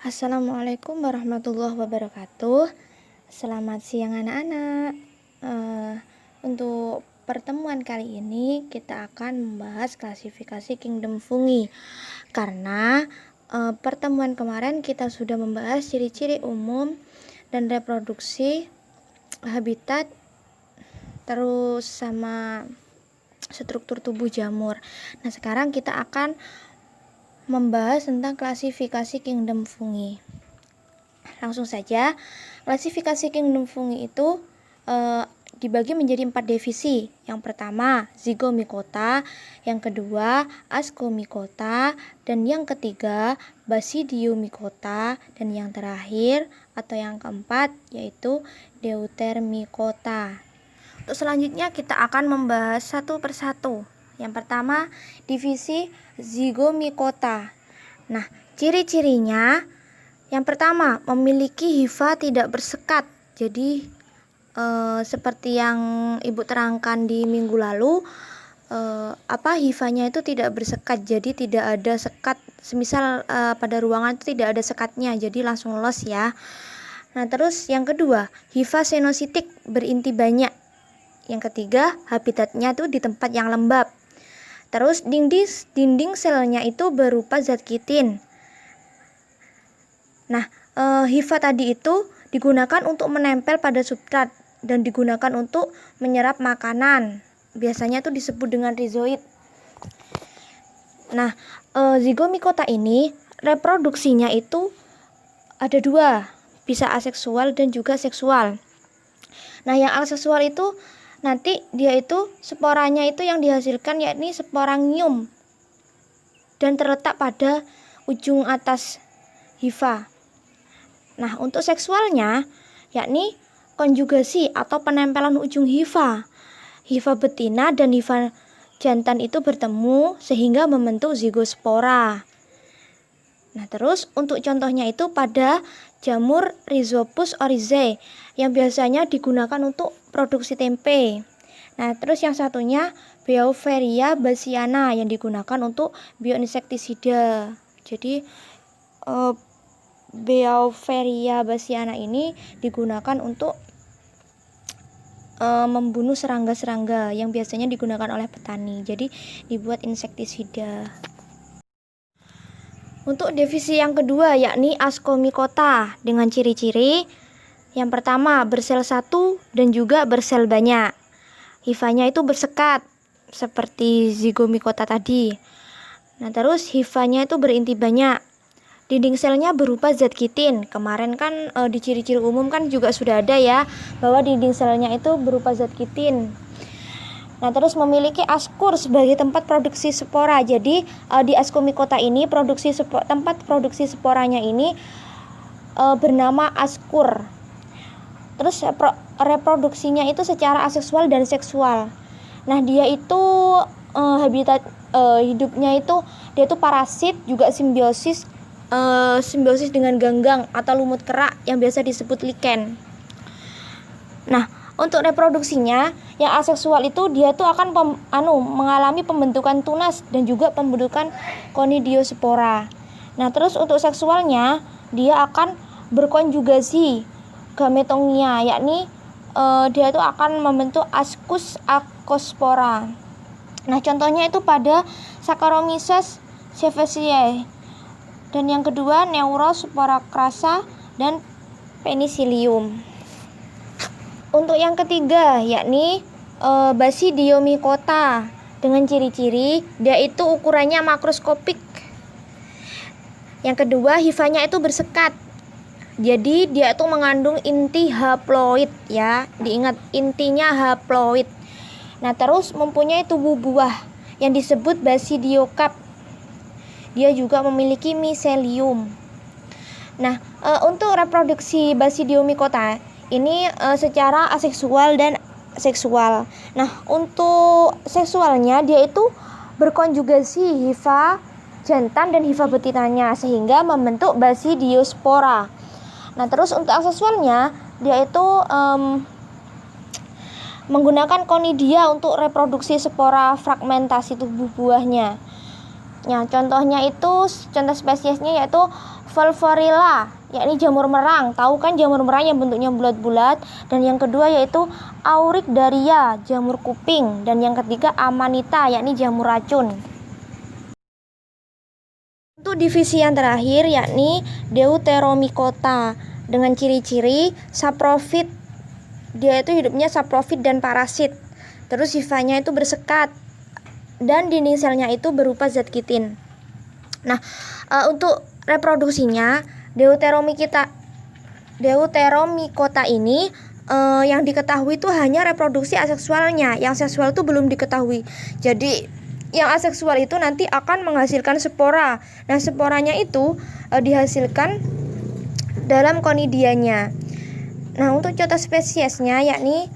Assalamualaikum warahmatullahi wabarakatuh. Selamat siang anak-anak. Untuk pertemuan kali ini kita akan membahas klasifikasi kingdom fungi. Karena pertemuan kemarin kita sudah membahas ciri-ciri umum dan reproduksi, habitat, terus sama struktur tubuh jamur. Nah, sekarang kita akan membahas tentang klasifikasi kingdom fungi. Langsung saja, klasifikasi kingdom fungi itu dibagi menjadi 4 divisi. Yang pertama, Zygomicota, yang kedua, Ascomycota, dan yang ketiga, Basidiomycota, dan yang terakhir atau yang keempat yaitu Deutermycota. Untuk selanjutnya kita akan membahas satu persatu. Yang pertama, divisi Zygomicota. Nah, ciri-cirinya yang pertama, memiliki hifa tidak bersekat. Jadi seperti yang Ibu terangkan di minggu lalu, hifanya itu tidak bersekat. Jadi tidak ada sekat. Semisal pada ruangan itu tidak ada sekatnya, jadi langsung los ya. Nah, terus yang kedua, hifa senositik berinti banyak. Yang ketiga, habitatnya itu di tempat yang lembab. Terus dinding selnya itu berupa zat kitin. Nah, hifa tadi itu digunakan untuk menempel pada substrat dan digunakan untuk menyerap makanan. Biasanya itu disebut dengan rhizoid. Nah, Zygomicota ini reproduksinya itu ada dua, bisa aseksual dan juga seksual. Nah, yang aseksual itu nanti dia itu sporanya itu yang dihasilkan yakni sporangium dan terletak pada ujung atas hifa. Nah, untuk seksualnya yakni konjugasi atau penempelan ujung hifa. Hifa betina dan hifa jantan itu bertemu sehingga membentuk zigospora. Nah, terus untuk contohnya itu pada jamur Rhizopus oryzae yang biasanya digunakan untuk produksi tempe. Nah, terus yang satunya Beauveria bassiana yang digunakan untuk bioinsektisida. Jadi Beauveria bassiana ini digunakan untuk membunuh serangga-serangga yang biasanya digunakan oleh petani. Jadi dibuat insektisida. Untuk divisi yang kedua yakni Ascomycota dengan ciri-ciri yang pertama bersel satu dan juga bersel banyak. Hifanya itu bersekat seperti Zygomicota tadi. Nah, terus hifanya itu berinti banyak. Dinding selnya berupa zat kitin. Kemarin kan di ciri-ciri umum kan juga sudah ada ya bahwa dinding selnya itu berupa zat kitin. Nah, terus memiliki askur sebagai tempat produksi spora. Jadi di Ascomycota ini tempat produksi sporanya ini bernama askur. Terus reproduksinya itu secara aseksual dan seksual. Nah, dia itu habitat hidupnya itu dia itu parasit, juga simbiosis dengan ganggang atau lumut kerak yang biasa disebut lichen. Nah, untuk reproduksinya yang aseksual itu dia tuh akan mengalami pembentukan tunas dan juga pembentukan conidiospora. Nah, terus untuk seksualnya dia akan berkonjugasi gametongia, yakni dia itu akan membentuk ascus acospora. Nah, contohnya itu pada Saccharomyces cerevisiae. Dan yang kedua Neurospora crassa dan Penicillium. Untuk yang ketiga yakni Basidiomycota dengan ciri-ciri dia itu ukurannya makroskopik. Yang kedua, hifanya itu bersekat. Jadi dia itu mengandung inti haploid ya. Diingat intinya haploid. Nah, terus mempunyai tubuh buah yang disebut basidiokarp. Dia juga memiliki miselium. Nah, untuk reproduksi Basidiomycota ini secara aseksual dan seksual. Nah, untuk seksualnya dia itu berkonjugasi hifa jantan dan hifa betinanya sehingga membentuk basidiospora. Nah, terus untuk aseksualnya dia itu menggunakan konidia untuk reproduksi spora fragmentasi tubuh buahnya. Nah, contoh spesiesnya yaitu Volvorilla, yakni jamur merang. Tahu kan jamur merang yang bentuknya bulat-bulat. Dan yang kedua yaitu Auricdaria, jamur kuping. Dan yang ketiga Amanita, yakni jamur racun. Untuk divisi yang terakhir yakni Deuteromycota dengan ciri-ciri saprofit. Dia itu hidupnya saprofit dan parasit. Terus sifanya itu bersekat dan dinding selnya itu berupa zat kitin. Nah, untuk reproduksinya Deuteromycota ini yang diketahui itu hanya reproduksi aseksualnya. Yang seksual itu belum diketahui. Jadi yang aseksual itu nanti akan menghasilkan spora. Nah, sporanya itu dihasilkan dalam konidianya. Nah, untuk contoh spesiesnya yakni